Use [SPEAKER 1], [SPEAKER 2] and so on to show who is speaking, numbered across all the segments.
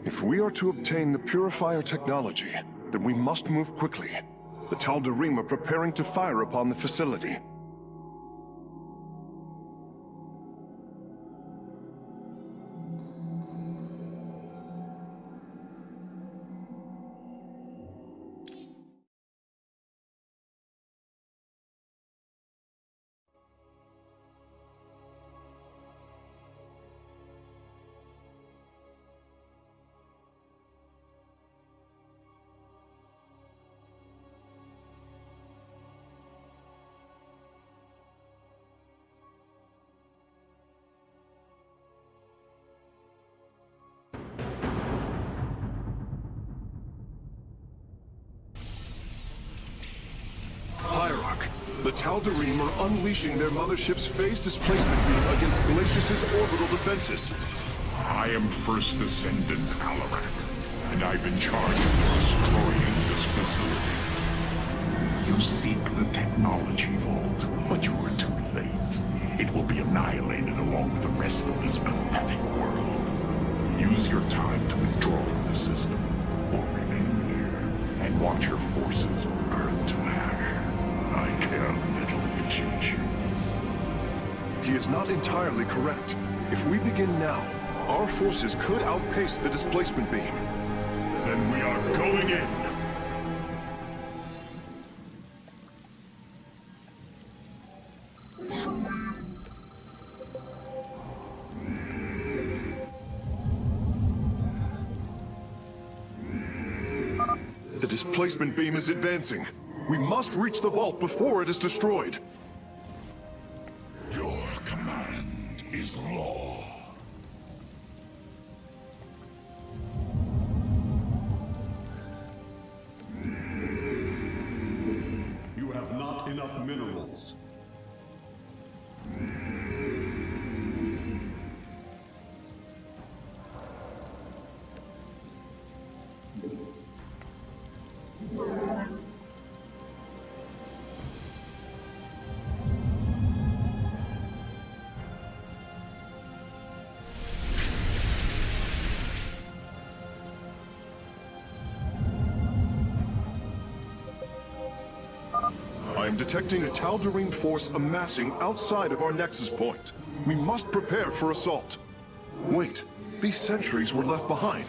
[SPEAKER 1] If we are to obtain the Purifier technology, then we must move quickly. The Tal'Darim are preparing to fire upon the facility. The Tal'Darim are unleashing their mothership's phase displacement beam against Glacius's orbital defenses.
[SPEAKER 2] I am First Descendant Alarak, and I've been charged with destroying this facility. You seek the technology vault, but you are too late. It will be annihilated along with the rest of this pathetic world. Use your time to withdraw from the system, or remain here, and watch your forces burn to ash. I care little which you choose.
[SPEAKER 1] He is not entirely correct. If we begin now, our forces could outpace the displacement beam.
[SPEAKER 2] Then we are going in!
[SPEAKER 1] The displacement beam is advancing. We must reach the vault before it is destroyed.
[SPEAKER 2] Your command is law.
[SPEAKER 3] You have not enough minerals.
[SPEAKER 1] I am detecting a Tal'Darim force amassing outside of our nexus point. We must prepare for assault. Wait, these sentries were left behind.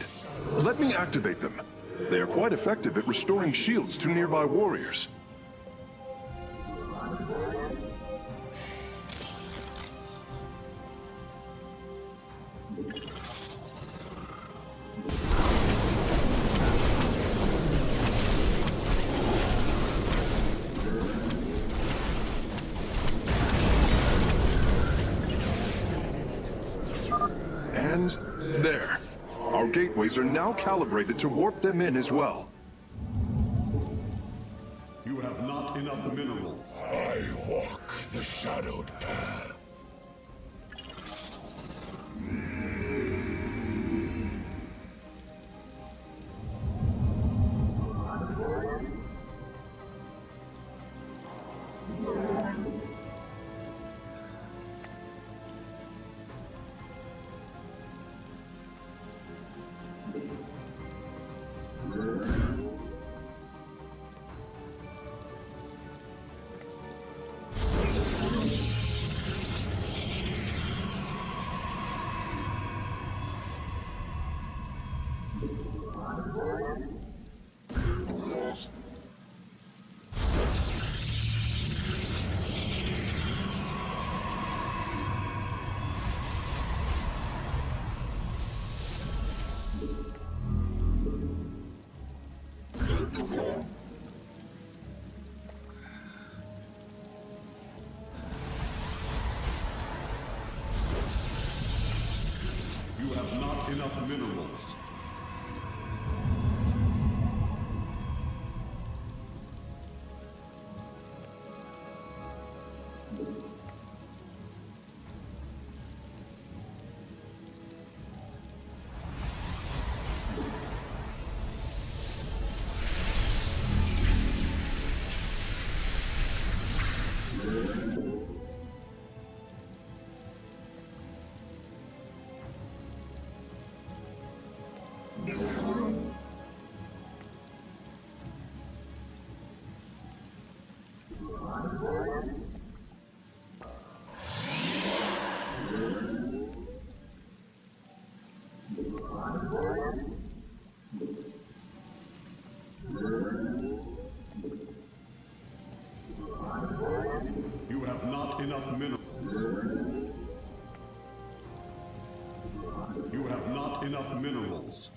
[SPEAKER 1] Let me activate them. They are quite effective at restoring shields to nearby warriors. And there. Our gateways are now calibrated to warp them in as well.
[SPEAKER 3] You have not enough minerals.
[SPEAKER 2] I walk the shadowed path.
[SPEAKER 3] You have not enough minerals. not enough minerals.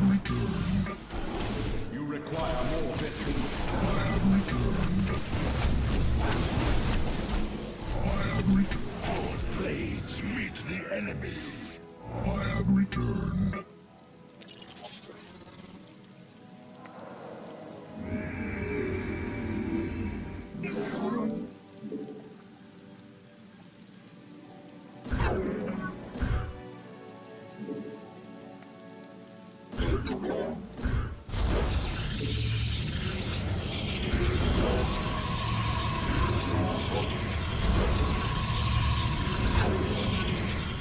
[SPEAKER 2] Returned.
[SPEAKER 3] You require more destiny.
[SPEAKER 2] Our blades meet the enemy. I have returned.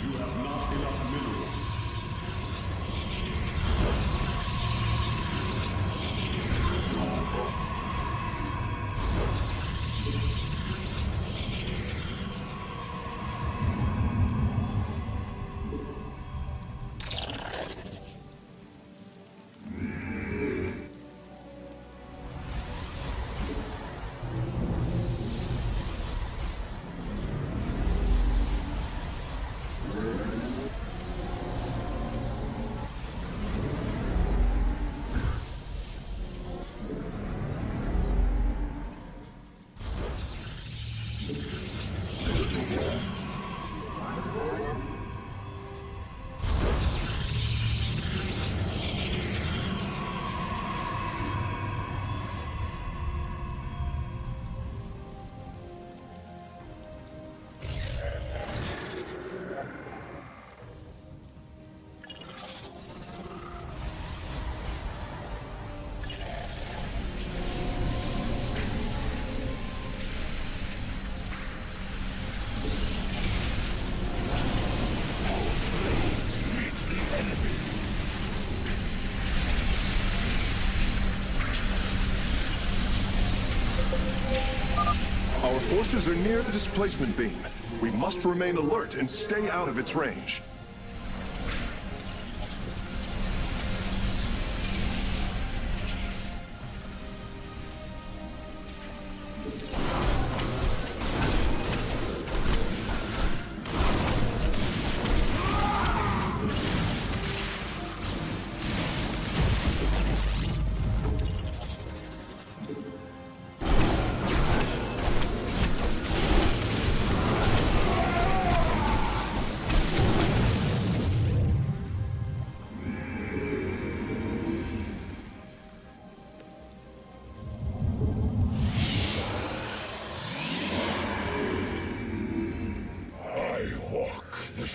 [SPEAKER 3] You have not enough minerals.
[SPEAKER 1] Our forces are near the displacement beam. We must remain alert and stay out of its range.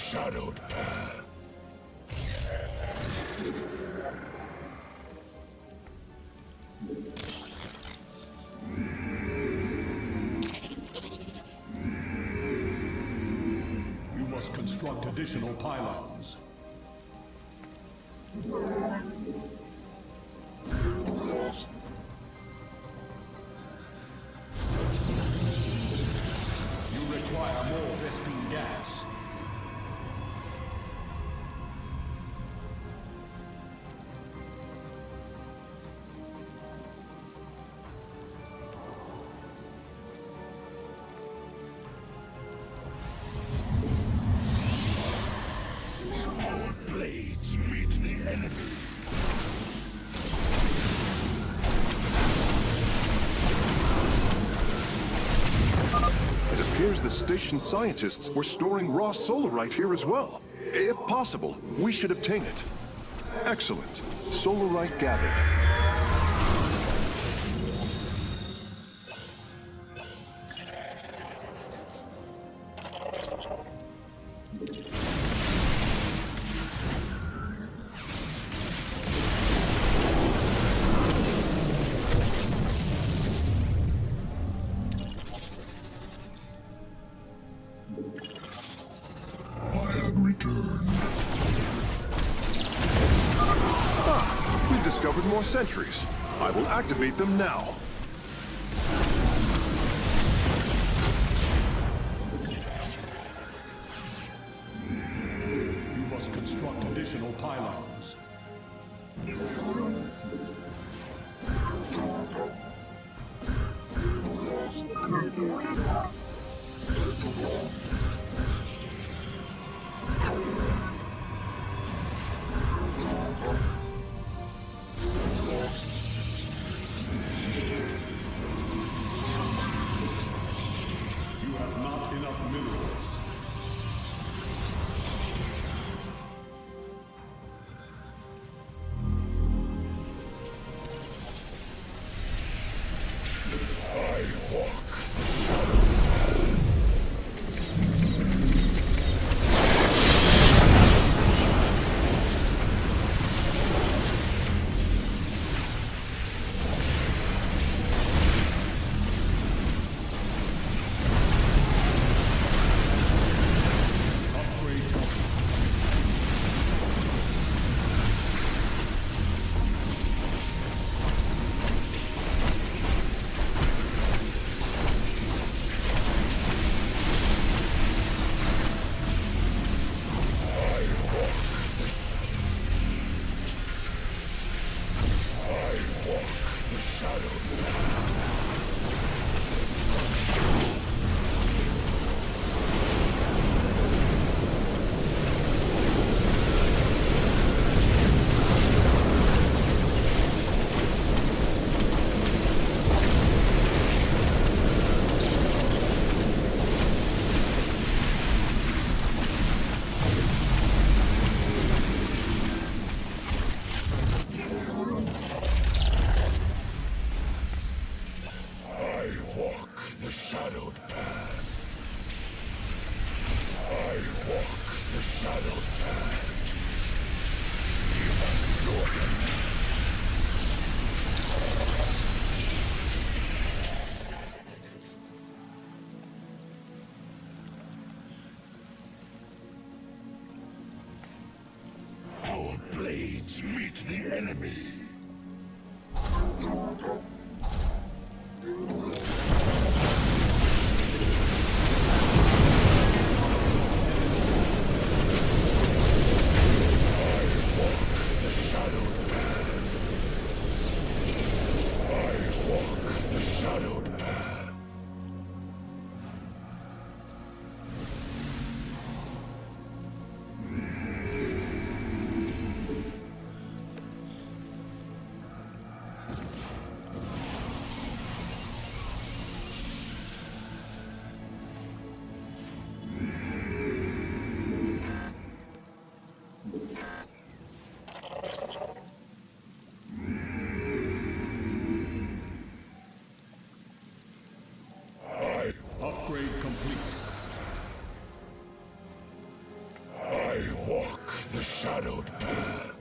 [SPEAKER 2] shadowed path.
[SPEAKER 3] You must construct additional pylons. You require more Vespene gas.
[SPEAKER 2] Our blades meet the enemy.
[SPEAKER 1] It appears the station scientists were storing raw solarite here as well. If possible, we should obtain it. Excellent. Solarite gathered.
[SPEAKER 2] I have returned.
[SPEAKER 1] We've discovered more sentries. I will activate them now.
[SPEAKER 3] You must construct additional pylons. You have not enough minerals.
[SPEAKER 2] I walk the shadow.
[SPEAKER 3] Upgrade complete.
[SPEAKER 2] I walk the shadow. I walk the shadowed path. I walk the shadowed path. Give us your command. Our blades meet the enemy. The shadowed path. I walk the shadowed path. shadowed path.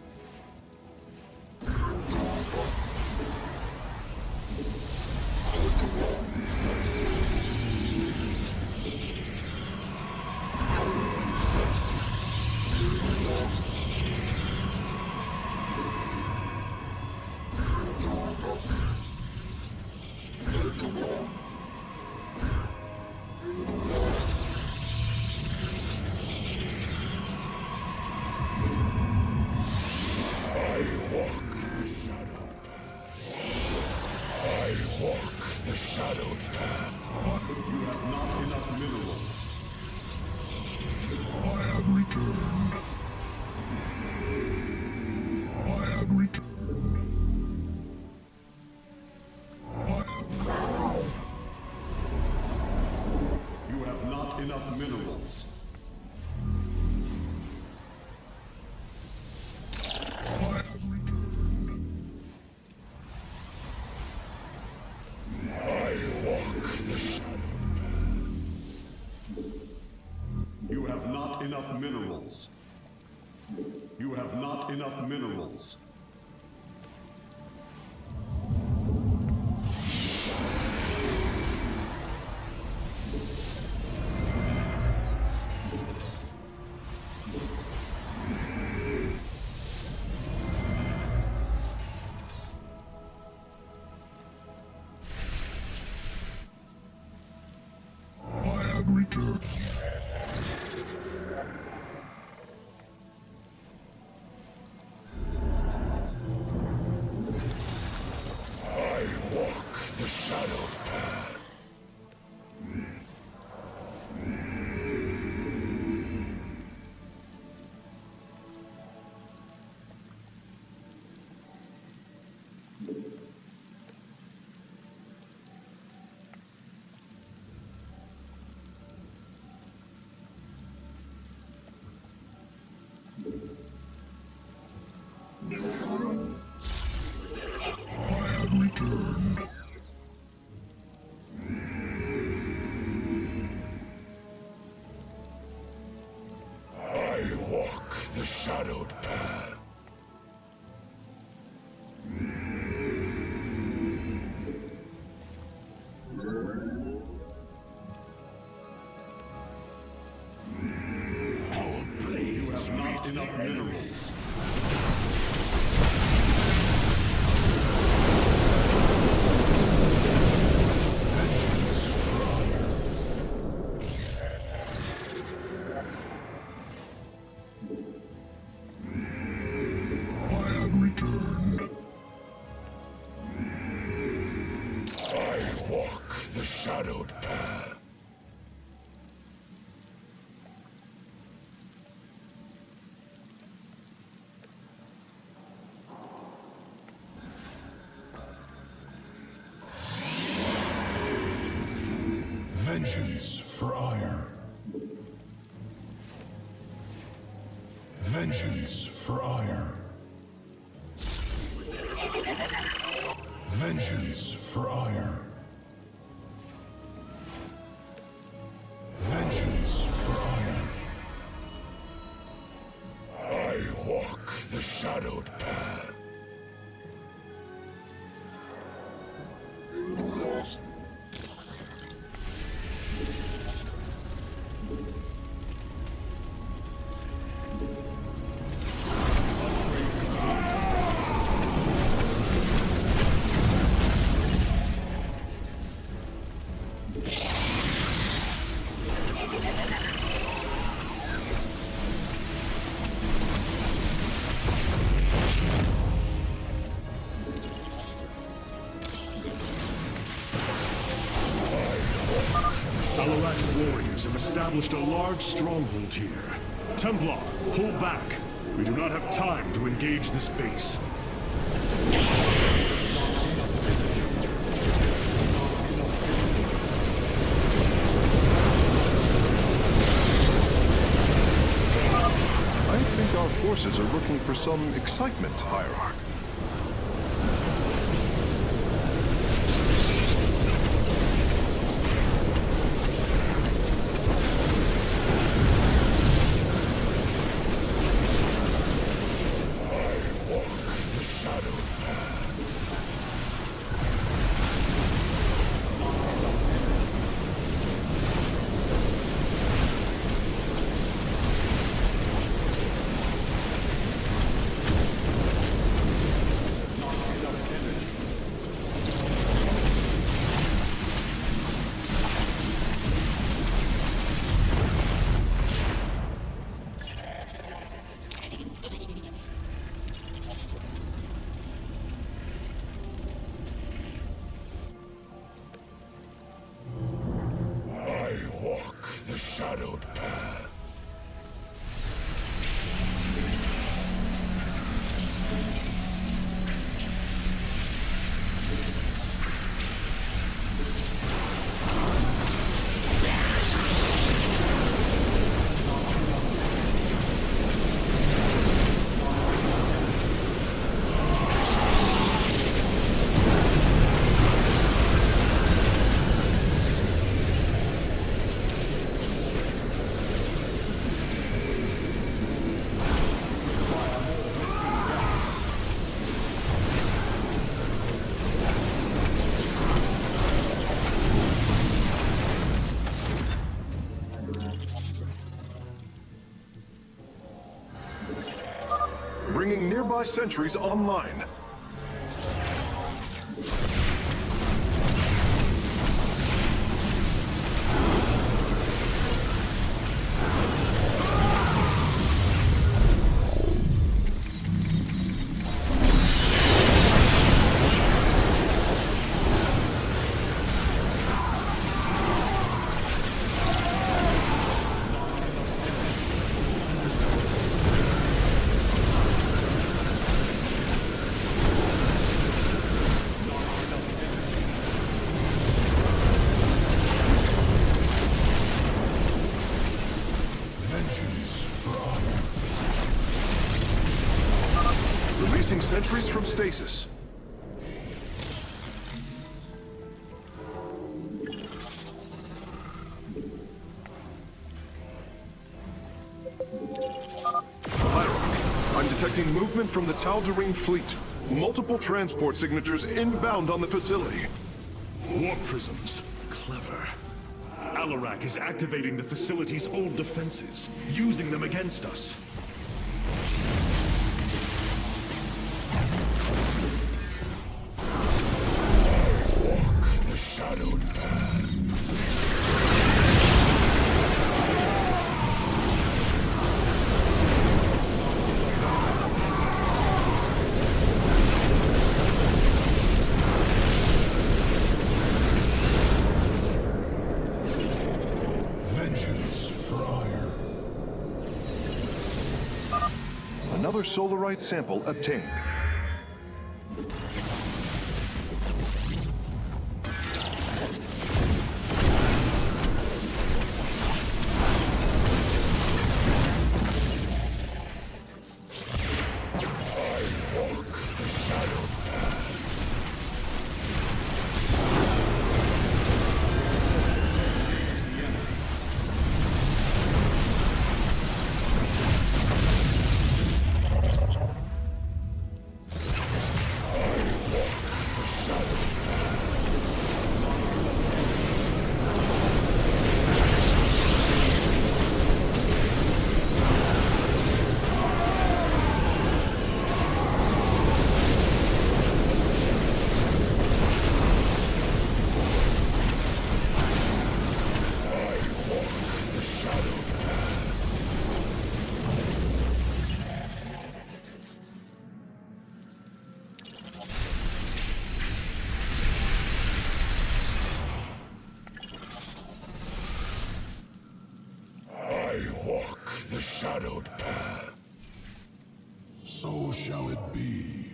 [SPEAKER 3] Enough minerals.
[SPEAKER 2] I have returned. I walk the shadowed path.
[SPEAKER 3] You have not enough minerals. You have not enough minerals.
[SPEAKER 2] Return. I walk the shadowed path. I have returned. I walk the shadowed path. Our blades meet
[SPEAKER 3] Enough
[SPEAKER 2] the
[SPEAKER 3] minerals.
[SPEAKER 2] enemy. I have returned. I walk the shadowed path. Vengeance for ire. Vengeance for ire. Vengeance for ire. Vengeance for ire. I walk the shadowed path.
[SPEAKER 4] Alarak's warriors have established a large stronghold here. Templar, pull back. We do not have time to engage this base.
[SPEAKER 1] I think our forces are looking for some excitement, Hierarch.
[SPEAKER 2] the shadowed path.
[SPEAKER 1] Bringing nearby sentries online. Releasing sentries from stasis. Hierarchy. I'm detecting movement from the Tal'Darim fleet. Multiple transport signatures inbound on the facility.
[SPEAKER 4] Warp prisms. Clever. Alarak is activating the facility's old defenses, using them against us.
[SPEAKER 2] The shadowed path. Vengeance for ire.
[SPEAKER 1] Another Solarite sample obtained. The shadowed path. So shall it be.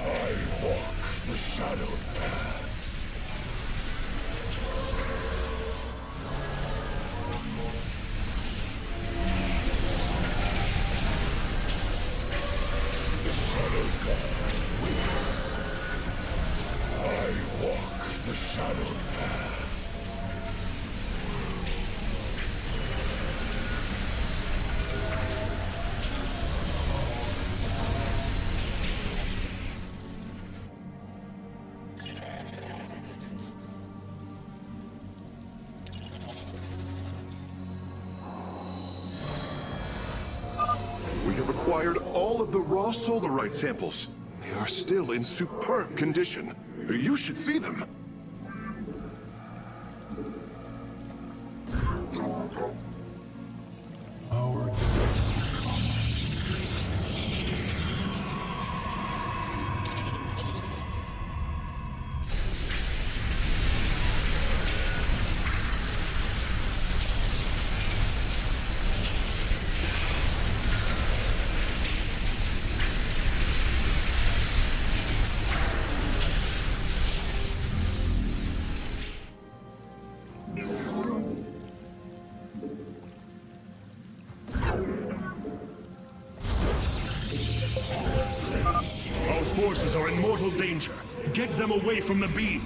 [SPEAKER 1] I walk the shadowed path. The shadowed path. We have acquired all of the raw Solarite samples. They are still in superb condition. You should see them.
[SPEAKER 4] in mortal danger. Get them away from the beam.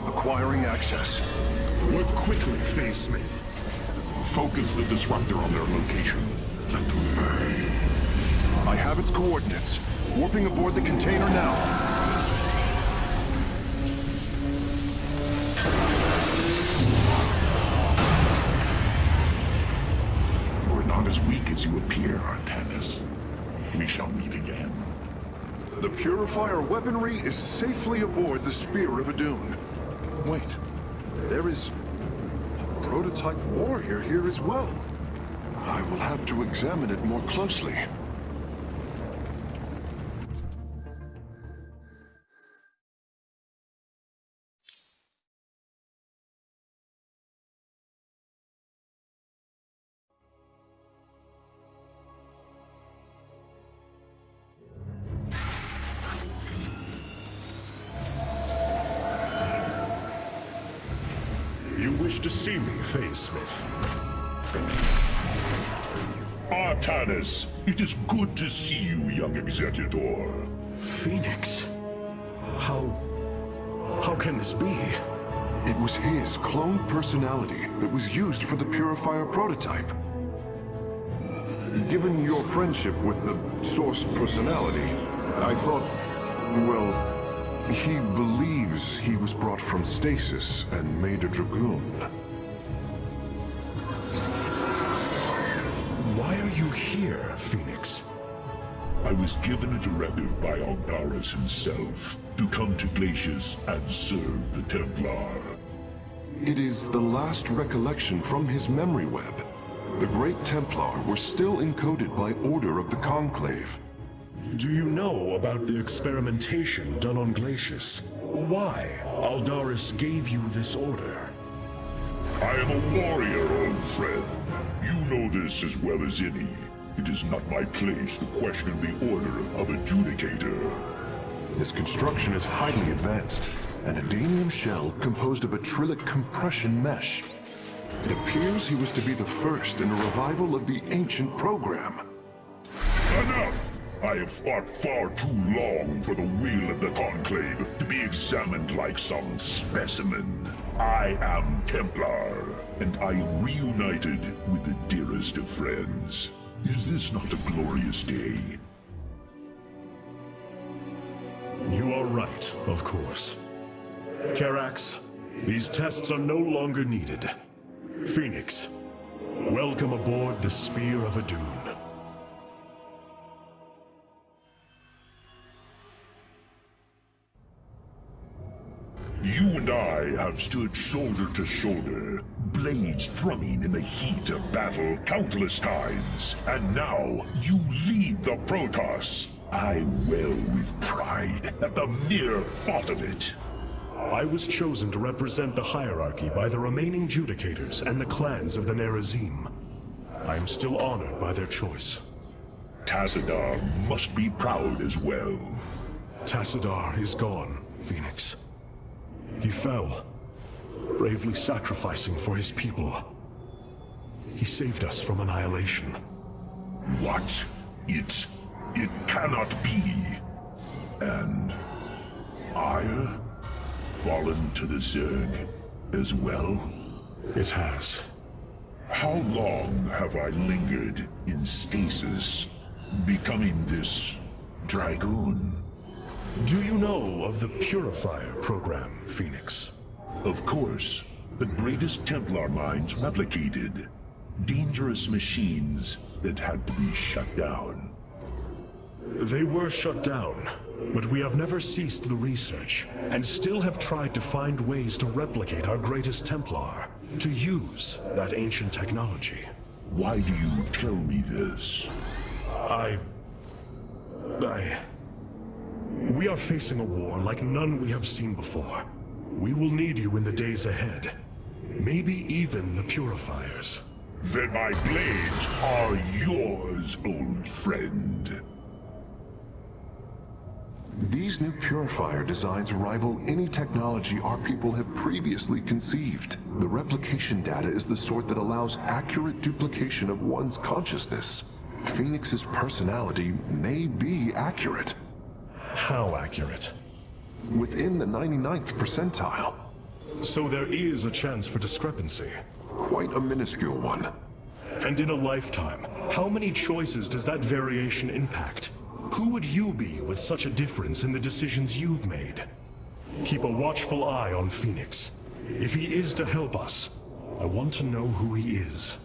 [SPEAKER 1] Acquiring access.
[SPEAKER 4] Work quickly, Phase Smith.
[SPEAKER 2] Focus the disruptor on their location. Let them burn.
[SPEAKER 1] I have its coordinates. Warping aboard the container now.
[SPEAKER 2] You're not as weak as you appear, Artanis. We shall meet again.
[SPEAKER 1] The Purifier weaponry is safely aboard the Spear of Adun. Wait, there is a prototype warrior here as well. I will have to examine it more closely.
[SPEAKER 4] You wish to see me, Phase Smith?
[SPEAKER 2] Artanis, it is good to see you, young Executor.
[SPEAKER 4] Phoenix? How can this be?
[SPEAKER 1] It was his cloned personality that was used for the Purifier prototype. Given your friendship with the Source personality, I thought, well, he believes he was brought from stasis and made a Dragoon.
[SPEAKER 4] Why are you here, Phoenix?
[SPEAKER 2] I was given a directive by Ogdaris himself to come to Glacius and serve the Templar.
[SPEAKER 1] It is the last recollection from his memory web. The Great Templar were still encoded by order of the Conclave.
[SPEAKER 4] Do you know about the experimentation done on Glacius? Why Aldaris gave you this order?
[SPEAKER 2] I am a warrior, old friend. You know this as well as any. It is not my place to question the order of Adjudicator.
[SPEAKER 1] His construction is highly advanced, an Adanium shell composed of a trillic compression mesh. It appears he was to be the first in a revival of the ancient program.
[SPEAKER 2] Enough! I have fought far too long for the will of the Conclave to be examined like some specimen. I am Templar, and I am reunited with the dearest of friends. Is this not a glorious day?
[SPEAKER 4] You are right, of course. Karax, these tests are no longer needed. Phoenix, welcome aboard the Spear of Adun.
[SPEAKER 2] You and I have stood shoulder to shoulder, blades thrumming in the heat of battle countless times. And now, you lead the Protoss. I wail with pride at the mere thought of it.
[SPEAKER 4] I was chosen to represent the hierarchy by the remaining Judicators and the clans of the Nerazim. I am still honored by their choice.
[SPEAKER 2] Tassadar must be proud as well.
[SPEAKER 4] Tassadar is gone, Phoenix. He fell, bravely sacrificing for his people. He saved us from annihilation.
[SPEAKER 2] What? It's It cannot be. And Ire fallen to the Zerg as well?
[SPEAKER 4] It has.
[SPEAKER 2] How long have I lingered in stasis, becoming this Dragoon?
[SPEAKER 4] Do you know of the Purifier program, Phoenix?
[SPEAKER 2] Of course, the greatest Templar minds replicated. Dangerous machines that had to be shut down.
[SPEAKER 4] They were shut down, but we have never ceased the research, and still have tried to find ways to replicate our greatest Templar, to use that ancient technology.
[SPEAKER 2] Why do you tell me this?
[SPEAKER 4] We are facing a war like none we have seen before. We will need you in the days ahead. Maybe even the Purifiers.
[SPEAKER 2] Then my blades are yours, old friend.
[SPEAKER 1] These new purifier designs rival any technology our people have previously conceived. The replication data is the sort that allows accurate duplication of one's consciousness. Phoenix's personality may be accurate.
[SPEAKER 4] How accurate?
[SPEAKER 1] Within the 99th percentile.
[SPEAKER 4] So there is a chance for discrepancy.
[SPEAKER 1] Quite a minuscule one.
[SPEAKER 4] And in a lifetime, how many choices does that variation impact? Who would you be with such a difference in the decisions you've made? Keep a watchful eye on Phoenix. If he is to help us, I want to know who he is.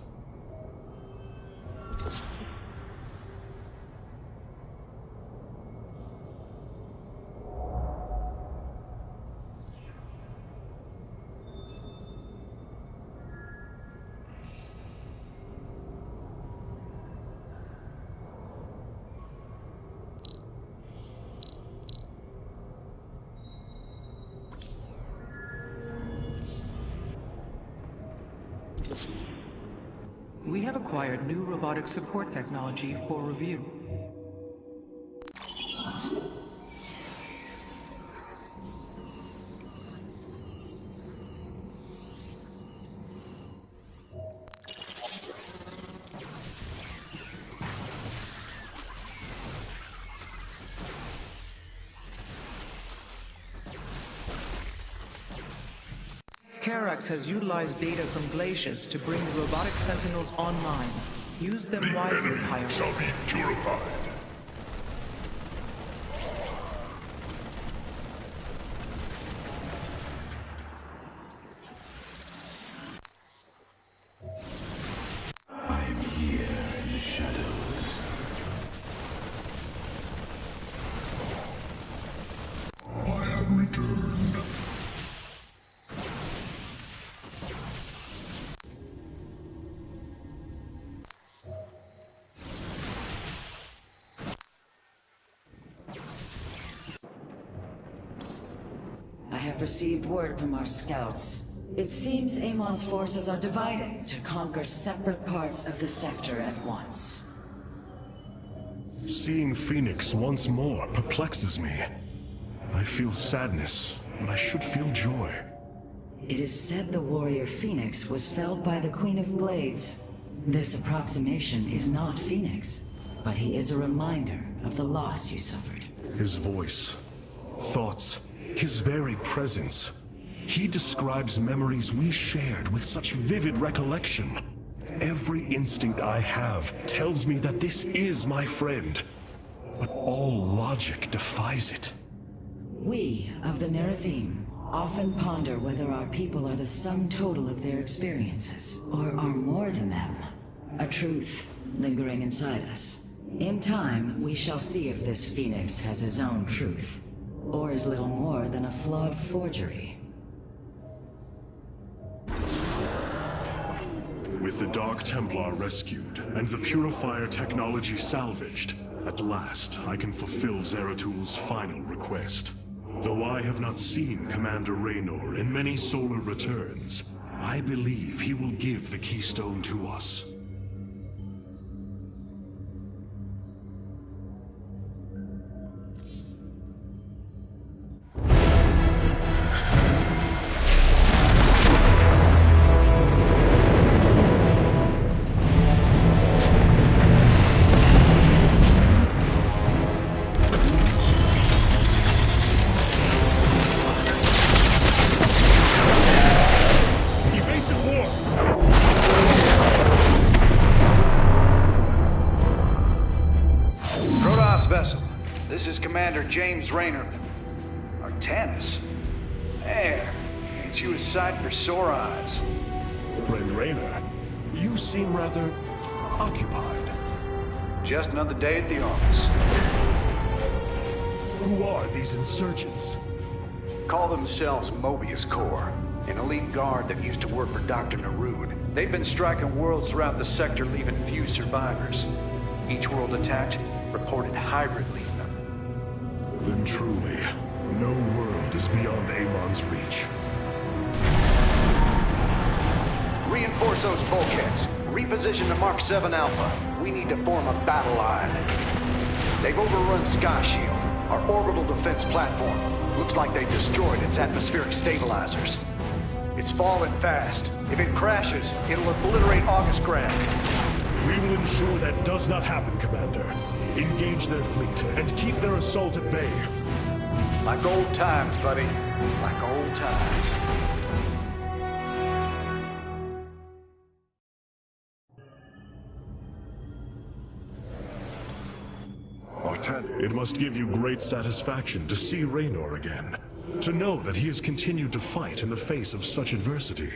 [SPEAKER 5] We have acquired new robotic support technology for review. Karax has utilized data from glaciers to bring the robotic sentinels online. Use them wisely, Higher.
[SPEAKER 2] Shall be purified. I am here in the shadows. I have returned.
[SPEAKER 6] I have received word from our scouts. It seems Amon's forces are dividing to conquer separate parts of the sector at once.
[SPEAKER 4] Seeing Phoenix once more perplexes me. I feel sadness, but I should feel joy.
[SPEAKER 6] It is said the warrior Phoenix was felled by the Queen of Blades. This approximation is not Phoenix, but he is a reminder of the loss you suffered.
[SPEAKER 4] His voice, thoughts, his very presence. He describes memories we shared with such vivid recollection. Every instinct I have tells me that this is my friend, but all logic defies it.
[SPEAKER 6] We of the Nerazim often ponder whether our people are the sum total of their experiences, or are more than them. A truth lingering inside us. In time, we shall see if this Phoenix has his own truth, or is little more than a flawed forgery.
[SPEAKER 4] With the Dark Templar rescued, and the Purifier technology salvaged, at last I can fulfill Zeratul final request. Though I have not seen Commander Raynor in many solar returns, I believe he will give the keystone to us.
[SPEAKER 7] Commander James Raynor. Artanis? There. Ain't you a sight for sore eyes?
[SPEAKER 4] Friend Raynor, you seem rather occupied.
[SPEAKER 7] Just another day at the office.
[SPEAKER 4] Who are these insurgents?
[SPEAKER 7] Call themselves Mobius Corps, an elite guard that used to work for Dr. Narud. They've been striking worlds throughout the sector, leaving few survivors. Each world attacked reported hybrid leaving them.
[SPEAKER 4] Then truly, no world is beyond Amon's reach.
[SPEAKER 7] Reinforce those bulkheads. Reposition to Mark 7 Alpha. We need to form a battle line. They've overrun Sky Shield, our orbital defense platform. Looks like they destroyed its atmospheric stabilizers. It's falling fast. If it crashes, it'll obliterate August Grad.
[SPEAKER 4] We will ensure that does not happen, Commander. Engage their fleet and keep their assault at bay.
[SPEAKER 7] Like old times, buddy. Like old times.
[SPEAKER 4] It must give you great satisfaction to see Raynor again. To know that he has continued to fight in the face of such adversity.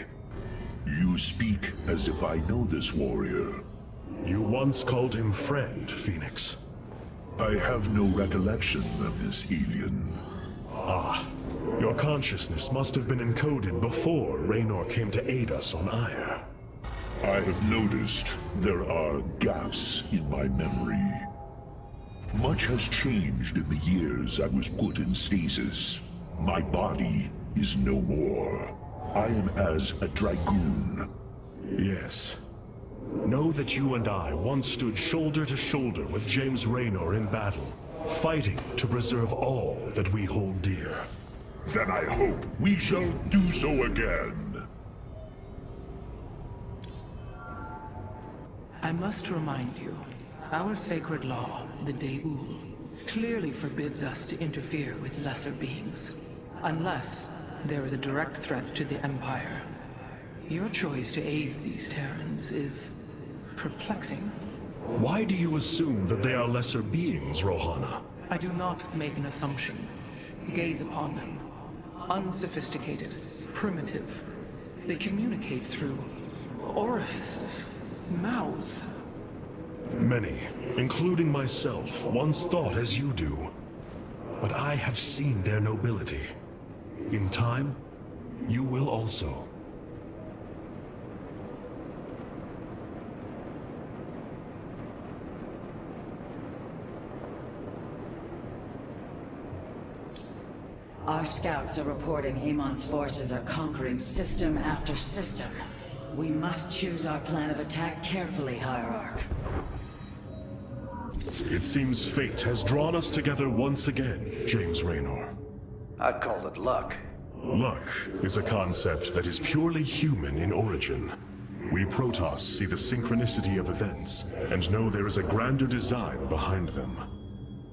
[SPEAKER 2] You speak as if I know this warrior.
[SPEAKER 4] You once called him friend, Phoenix.
[SPEAKER 2] I have no recollection of this alien.
[SPEAKER 4] Ah, your consciousness must have been encoded before Raynor came to aid us on Ire.
[SPEAKER 2] I have noticed there are gaps in my memory. Much has changed in the years I was put in stasis. My body is no more. I am as a dragoon.
[SPEAKER 4] Yes. Know that you and I once stood shoulder to shoulder with James Raynor in battle, fighting to preserve all that we hold dear.
[SPEAKER 2] Then I hope we shall do so again.
[SPEAKER 5] I must remind you, our sacred law, the Deul, clearly forbids us to interfere with lesser beings, unless there is a direct threat to the Empire. Your choice to aid these Terrans is perplexing.
[SPEAKER 4] Why do you assume that they are lesser beings, Rohana?
[SPEAKER 5] I do not make an assumption. Gaze upon them. Unsophisticated, primitive. They communicate through orifices, mouths.
[SPEAKER 4] Many, including myself, once thought as you do. But I have seen their nobility. In time, you will also.
[SPEAKER 6] Our scouts are reporting Amon's forces are conquering system after system. We must choose our plan of attack carefully, Hierarch.
[SPEAKER 4] It seems fate has drawn us together once again, James Raynor.
[SPEAKER 7] I'd call it luck.
[SPEAKER 4] Luck is a concept that is purely human in origin. We Protoss see the synchronicity of events, and know there is a grander design behind them.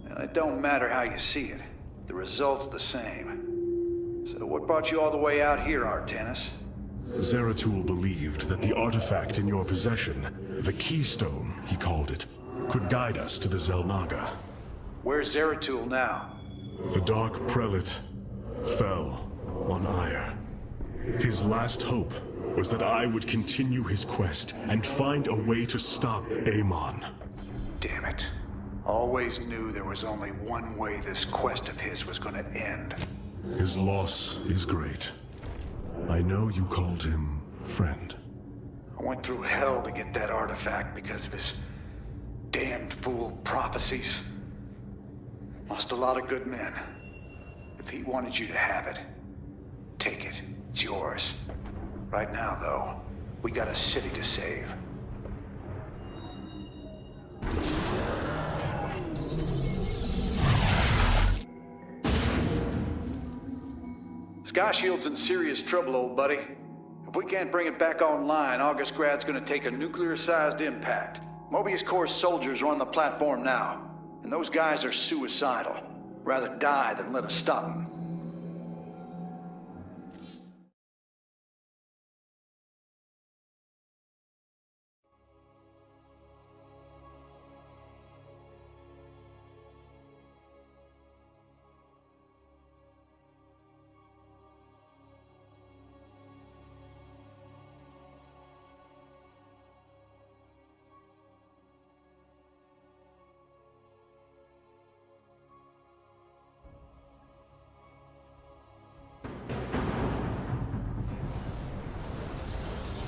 [SPEAKER 7] Well, it don't matter how you see it. The result's the same. So what brought you all the way out here, Artanis?
[SPEAKER 4] Zeratul believed that the artifact in your possession, the Keystone, he called it, could guide us to the Xel'Naga.
[SPEAKER 7] Where's Zeratul now?
[SPEAKER 4] The Dark Prelate fell on Ire. His last hope was that I would continue his quest and find a way to stop Amon.
[SPEAKER 7] Damn it. Always knew there was only one way this quest of his was gonna end.
[SPEAKER 4] His loss is great. I know you called him friend.
[SPEAKER 7] I went through hell to get that artifact because of his damned fool prophecies. Lost a lot of good men. If he wanted you to have it, take it. It's yours. Right now, though, we got a city to save. Sky Shield's in serious trouble, old buddy. If we can't bring it back online, August Grad's gonna take a nuclear-sized impact. Mobius Corps soldiers are on the platform now, and those guys are suicidal. Rather die than let us stop them.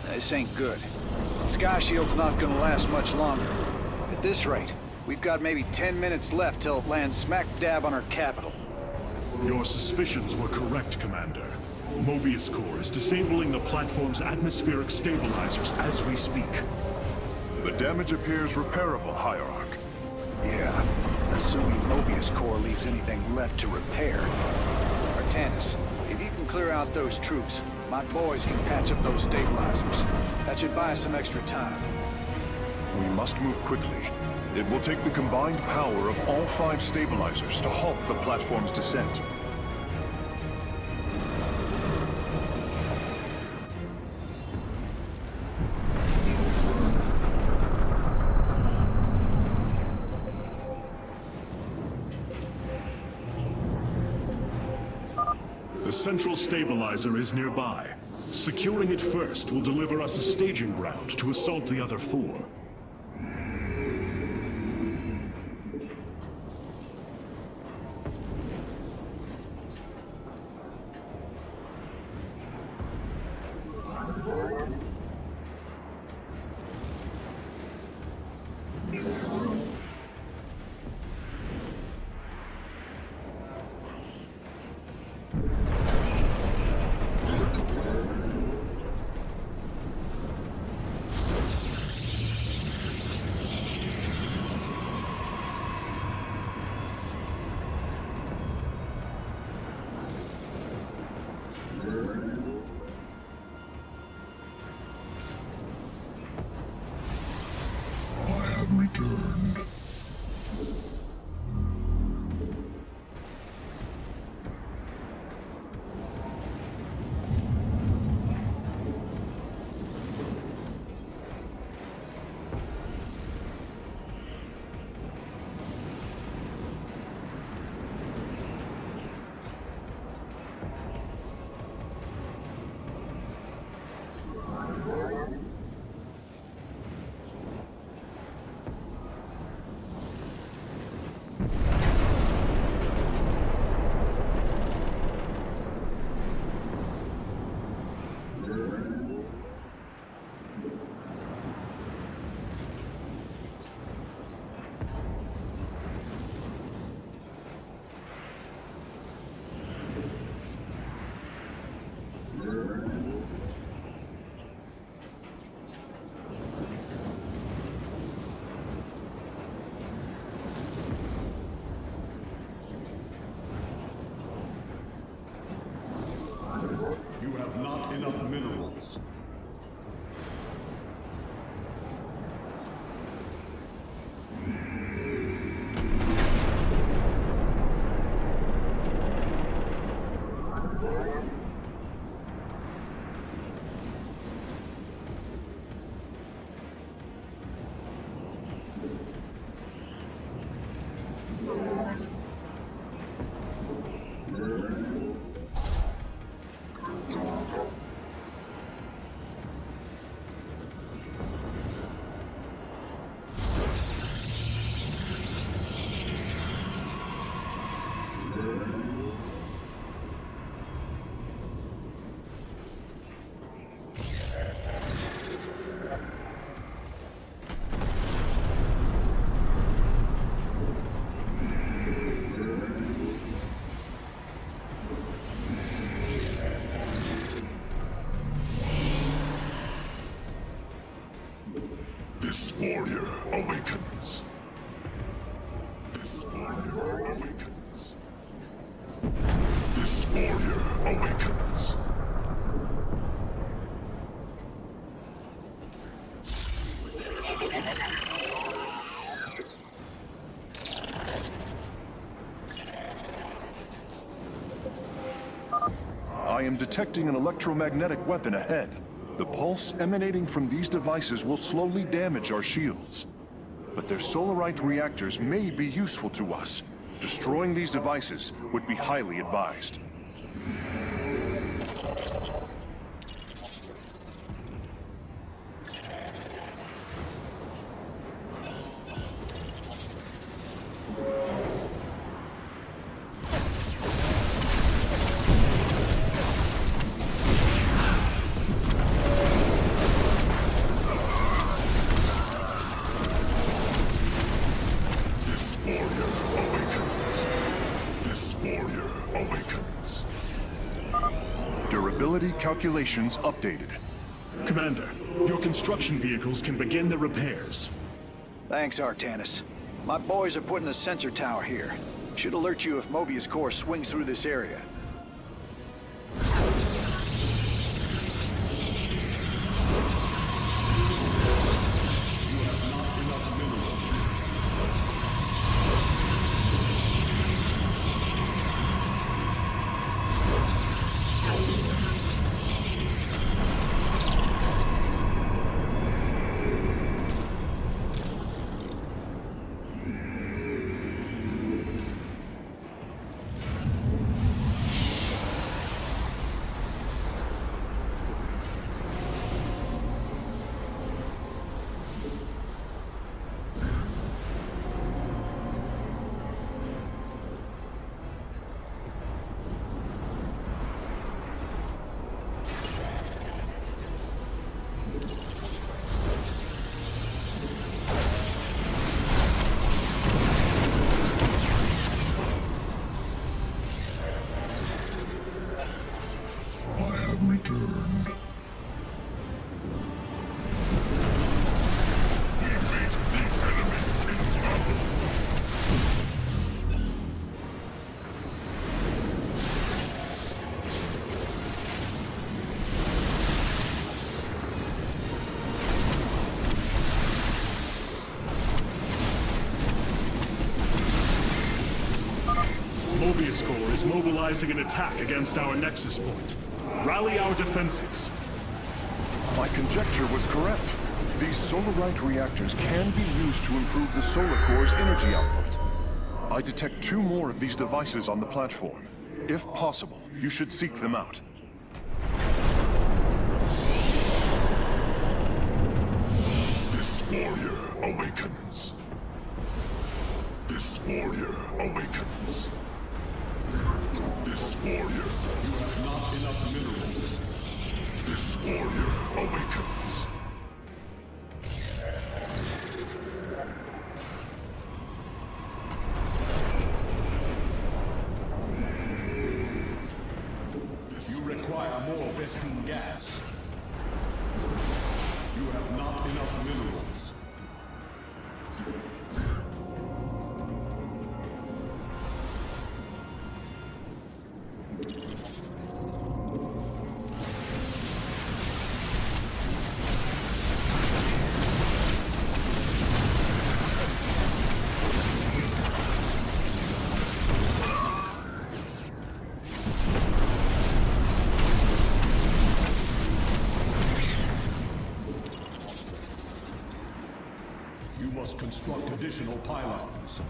[SPEAKER 7] This ain't good. Sky Shield's not gonna last much longer. At this rate, we've got maybe 10 minutes left till it lands smack dab on our capital.
[SPEAKER 4] Your suspicions were correct, Commander. Mobius Core is disabling the platform's atmospheric stabilizers as we speak.
[SPEAKER 1] The damage appears repairable, Hierarch.
[SPEAKER 7] Yeah, assuming Mobius Core leaves anything left to repair. Artanis, if you can clear out those troops, my boys can patch up those stabilizers. That should buy us some extra time.
[SPEAKER 1] We must move quickly. It will take the combined power of all 5 stabilizers to halt the platform's descent.
[SPEAKER 4] The central stabilizer is nearby. Securing it first will deliver us a staging ground to assault the other 4.
[SPEAKER 2] Returned.
[SPEAKER 3] You have not enough minerals.
[SPEAKER 2] This warrior awakens. This warrior awakens. This warrior awakens.
[SPEAKER 1] I am detecting an electromagnetic weapon ahead. The pulse emanating from these devices will slowly damage our shields. But their solarite reactors may be useful to us. Destroying these devices would be highly advised. Calculations updated.
[SPEAKER 4] Commander, your construction vehicles can begin the repairs.
[SPEAKER 7] Thanks, Artanis. My boys are putting a sensor tower here. Should alert you if Mobius Core swings through this area.
[SPEAKER 2] Returned.
[SPEAKER 4] Mobius Core is mobilizing an attack against our Nexus point. Rally our defenses.
[SPEAKER 1] My conjecture was correct. These Solarite reactors can be used to improve the Solar Core's energy output. I detect 2 more of these devices on the platform. If possible, you should seek them out.
[SPEAKER 2] This warrior awakens. This warrior awakens. This warrior.
[SPEAKER 3] You have not enough minerals.
[SPEAKER 2] This warrior awakens.
[SPEAKER 3] You require more Vespene gas. You have not enough minerals. You must construct additional pylons.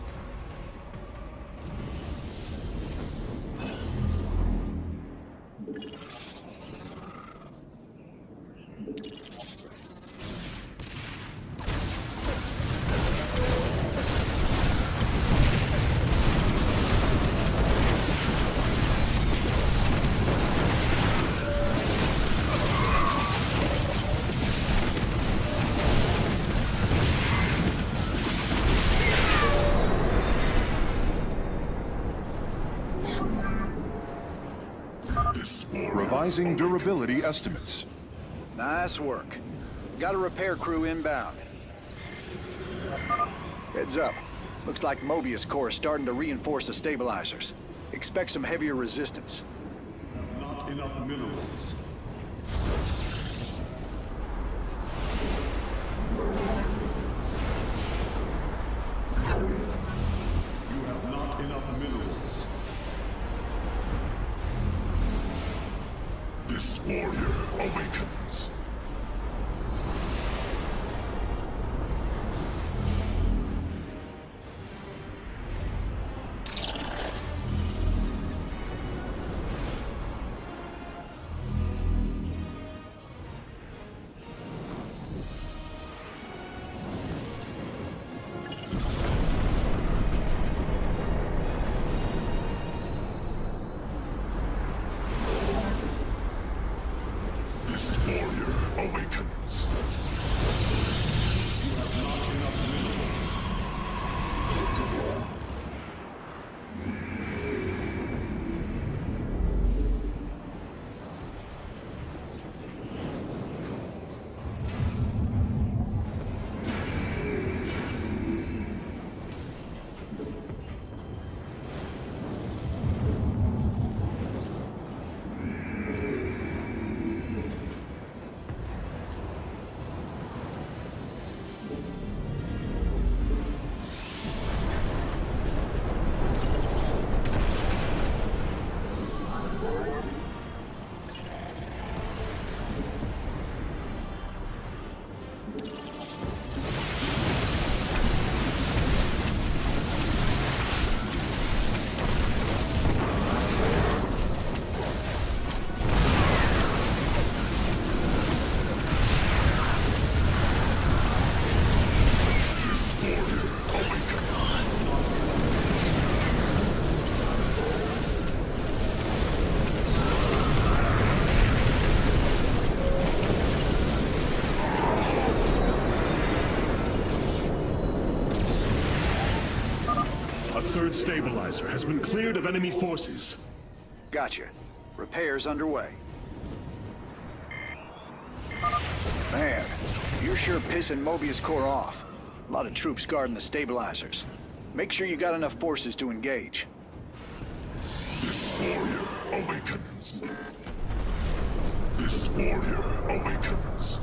[SPEAKER 1] Revising durability estimates.
[SPEAKER 7] Nice work. Got a repair crew inbound. Heads up. Looks like Mobius Core is starting to reinforce the stabilizers. Expect some heavier resistance.
[SPEAKER 3] Not enough minerals. You have not enough minerals.
[SPEAKER 2] This warrior awakens. This warrior awakens.
[SPEAKER 3] You have not enough minerals.
[SPEAKER 4] third stabilizer has been cleared of enemy forces.
[SPEAKER 7] Gotcha. Repairs underway. Man, you're sure pissing Mobius Corps off. A lot of troops guarding the stabilizers. Make sure you got enough forces to engage.
[SPEAKER 2] This warrior awakens. This warrior awakens.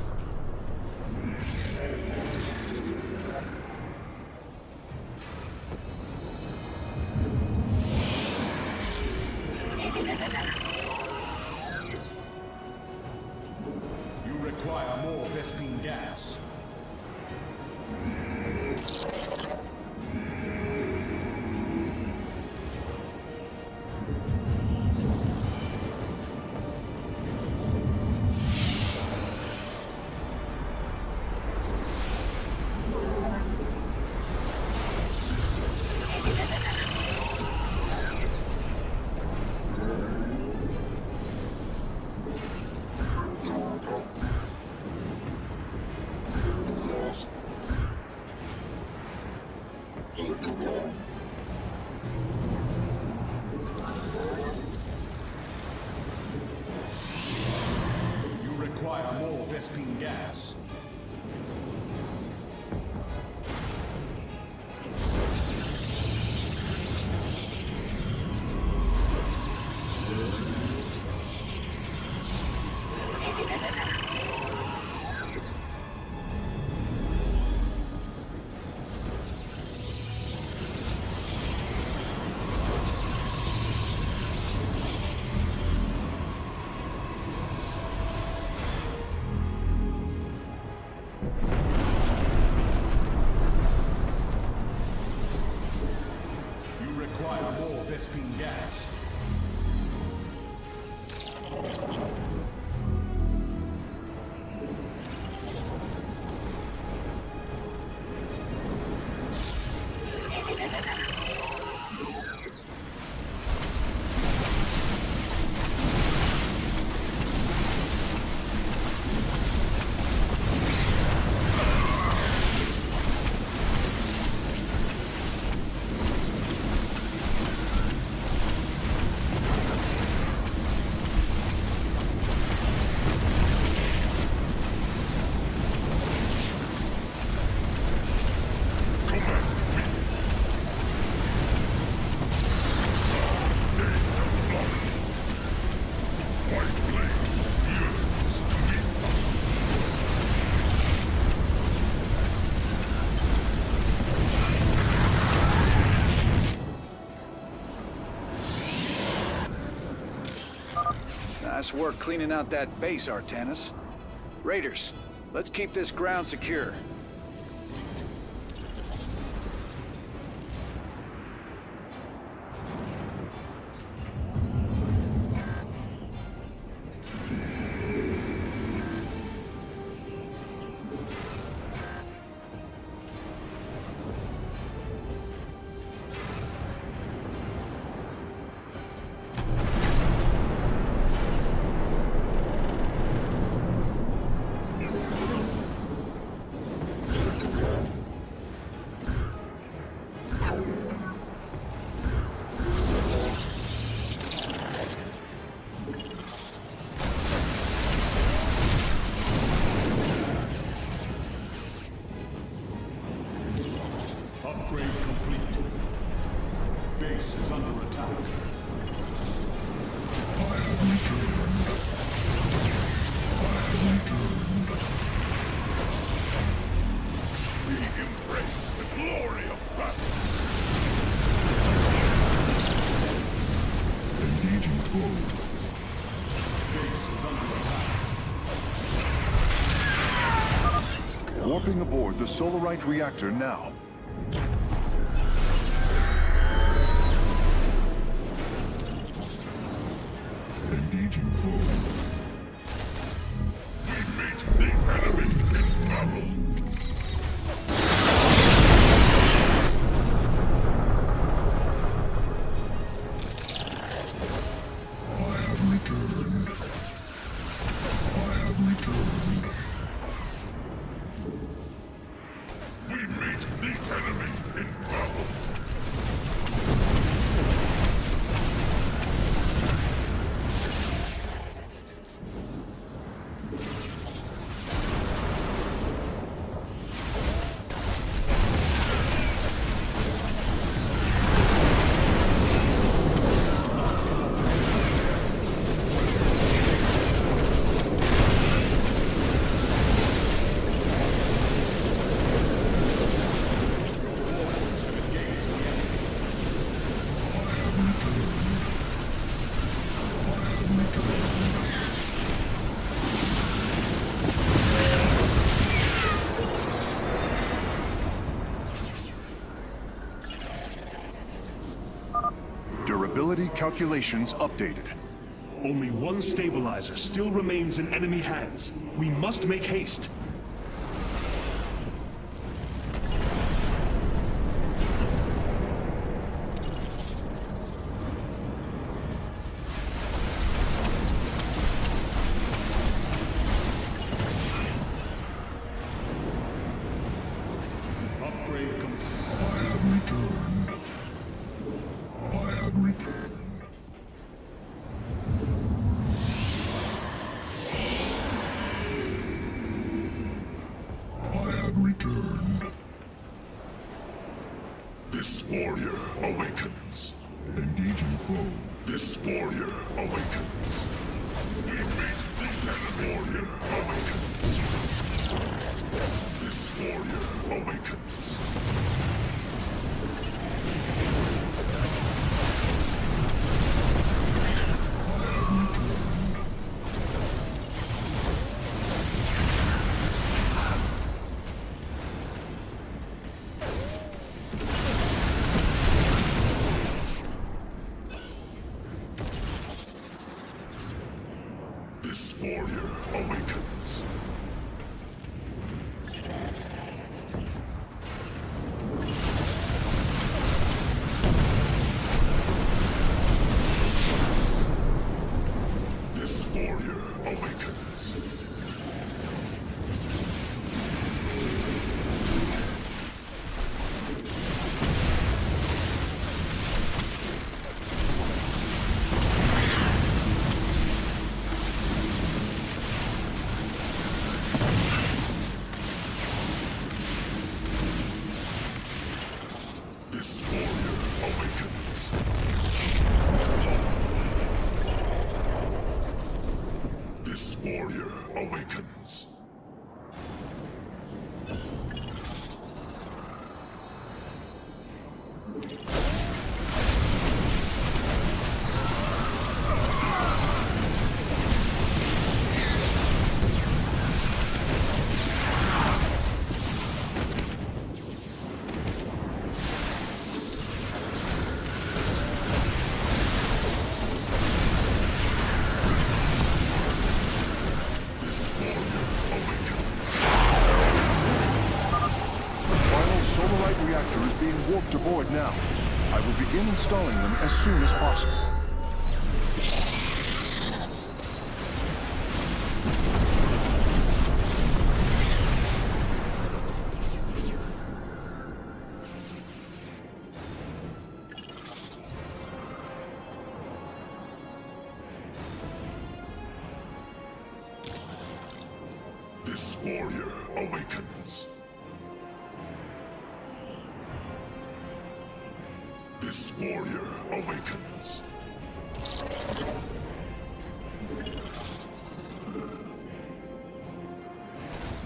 [SPEAKER 3] You require more Vespene gas. You require more Vespene gas. You require more Vespene gas.
[SPEAKER 7] Nice work cleaning out that base, Artanis. Raiders, let's keep this ground secure.
[SPEAKER 3] Upgrade complete. Base is under attack.
[SPEAKER 2] We embrace the glory of battle. Engaging foe.
[SPEAKER 3] Base is under attack.
[SPEAKER 1] Warping aboard the Solarite reactor now.
[SPEAKER 2] Engaging foe. We meet the enemy in battle. I have returned. I have returned. We meet the enemy.
[SPEAKER 1] calculations updated.
[SPEAKER 4] Only one stabilizer still remains in enemy hands. We must make haste.
[SPEAKER 3] Upgrade complete.
[SPEAKER 2] I have returned. I have returned. I have returned. This warrior awakens. Engaging foe. This warrior awakens. We meet this warrior awakens. This warrior awakens. This warrior awakens. This warrior awakens. This warrior awakens. This warrior awakens. This warrior awakens.
[SPEAKER 1] Final Solarite reactor is being warped aboard now. I will begin installing them as soon as possible.
[SPEAKER 2] This warrior awakens. This warrior awakens.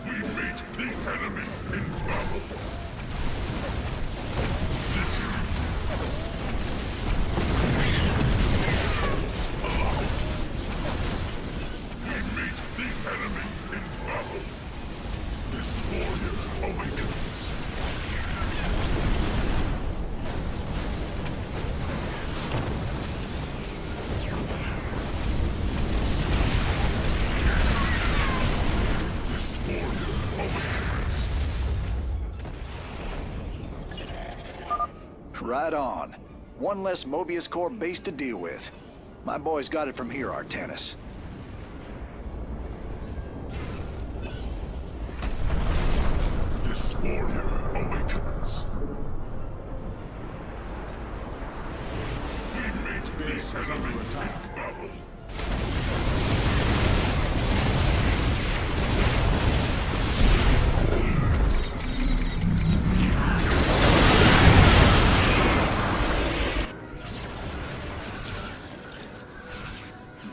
[SPEAKER 2] We meet the enemy in battle. Listen. Alive. We meet the enemy in battle. This warrior awakens. This warrior awakens.
[SPEAKER 7] Right on. One less Mobius Core base to deal with. My boys got it from here, Artanis.
[SPEAKER 2] This warrior awakens. We meet
[SPEAKER 3] Base
[SPEAKER 2] the
[SPEAKER 3] is under
[SPEAKER 2] enemy
[SPEAKER 3] attack.
[SPEAKER 2] in battle.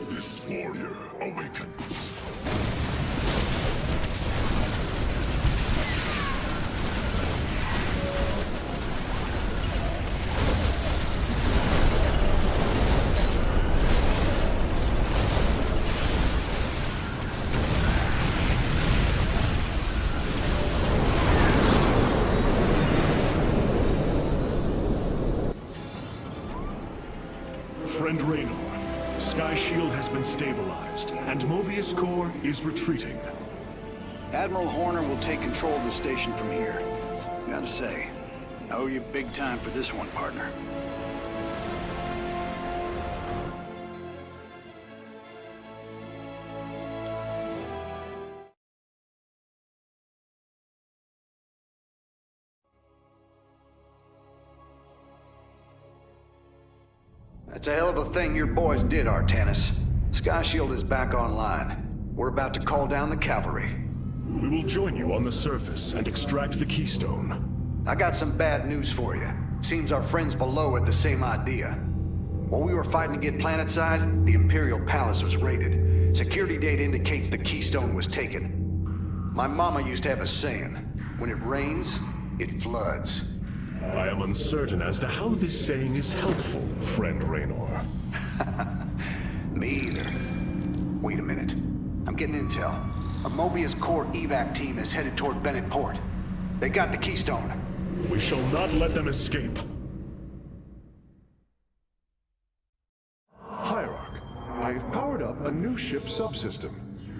[SPEAKER 2] This warrior awakens.
[SPEAKER 4] Friend Raynor, Sky Shield has been stabilized, and Mobius Core is retreating.
[SPEAKER 7] Admiral Horner will take control of the station from here. Gotta say, I owe you big time for this one, partner. That's a hell of a thing your boys did, Artanis. Sky Shield is back online. We're about to call down the cavalry.
[SPEAKER 4] We will join you on the surface and extract the Keystone.
[SPEAKER 7] I got some bad news for you. Seems our friends below had the same idea. While we were fighting to get planetside, the Imperial Palace was raided. Security data indicates the Keystone was taken. My mama used to have a saying, when it rains, it floods.
[SPEAKER 4] I am uncertain as to how this saying is helpful, Friend Raynor.
[SPEAKER 7] Me either. Wait a minute. I'm getting intel. A Mobius Core evac team is headed toward Bennett Port. They got the Keystone.
[SPEAKER 4] We shall not let them escape.
[SPEAKER 1] Hierarch, I have powered up a new ship subsystem.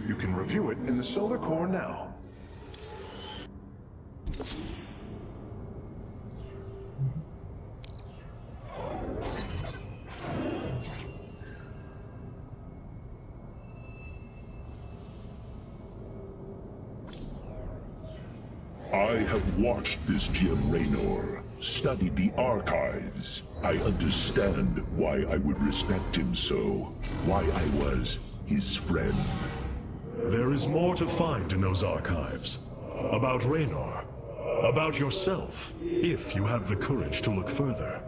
[SPEAKER 1] You can review it in the solar core now.
[SPEAKER 2] I have watched this Jim Raynor, studied the archives. I understand why I would respect him so, why I was his friend.
[SPEAKER 4] There is more to find in those archives. About Raynor. About yourself, if you have the courage to look further.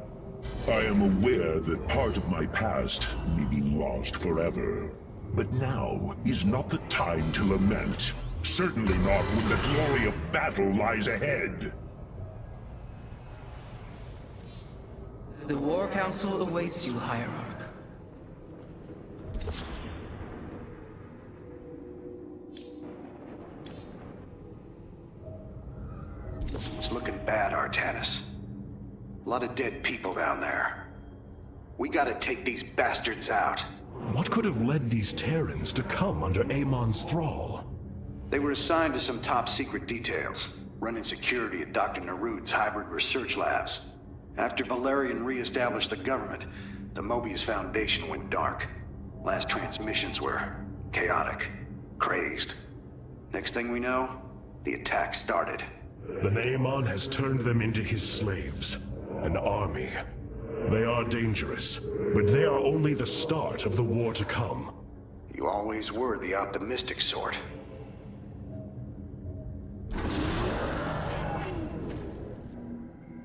[SPEAKER 2] I am aware that part of my past may be lost forever. But now is not the time to lament. Certainly not when the glory of battle lies ahead.
[SPEAKER 5] The War Council awaits you, Hierarch.
[SPEAKER 7] It's looking bad, Artanis. A lot of dead people down there. We gotta take these bastards out.
[SPEAKER 4] What could have led these Terrans to come under Amon's thrall?
[SPEAKER 7] They were assigned to some top-secret details, running security at Dr. Nerud's hybrid research labs. After Valerian re-established the government, the Mobius Foundation went dark. Last transmissions were chaotic, crazed. Next thing we know, the attack started.
[SPEAKER 4] Then Amon has turned them into his slaves. An army. They are dangerous, but they are only the start of the war to come.
[SPEAKER 7] You always were the optimistic sort.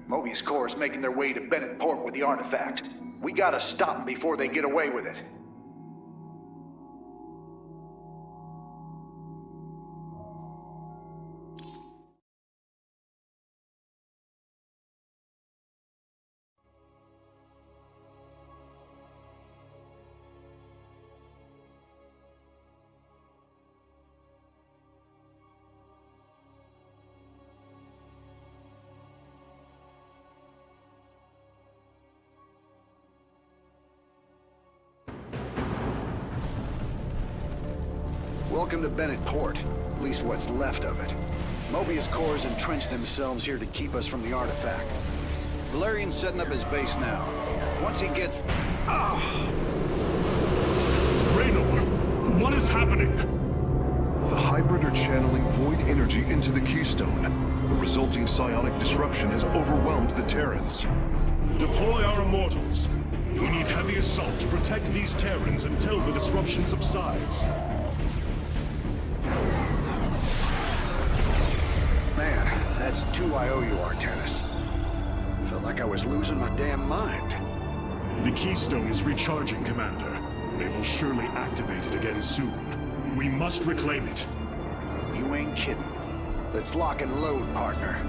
[SPEAKER 7] Mobius Core is making their way to Bennett Port with the artifact. We gotta stop them before they get away with it. Welcome to Bennett Port, at least what's left of it. Mobius Core's entrenched themselves here to keep us from the artifact. Valerian's setting up his base now. Once he gets...
[SPEAKER 4] Raynor! What is happening?
[SPEAKER 1] The hybrid are channeling void energy into the Keystone. The resulting psionic disruption has overwhelmed the Terrans.
[SPEAKER 4] Deploy our immortals. We need heavy assault to protect these Terrans until the disruption subsides.
[SPEAKER 7] Man, that's two I owe you, Artanis. Felt like I was losing my damn mind.
[SPEAKER 4] The Keystone is recharging, Commander. They will surely activate it again soon. We must reclaim it.
[SPEAKER 7] You ain't kidding. Let's lock and load, partner.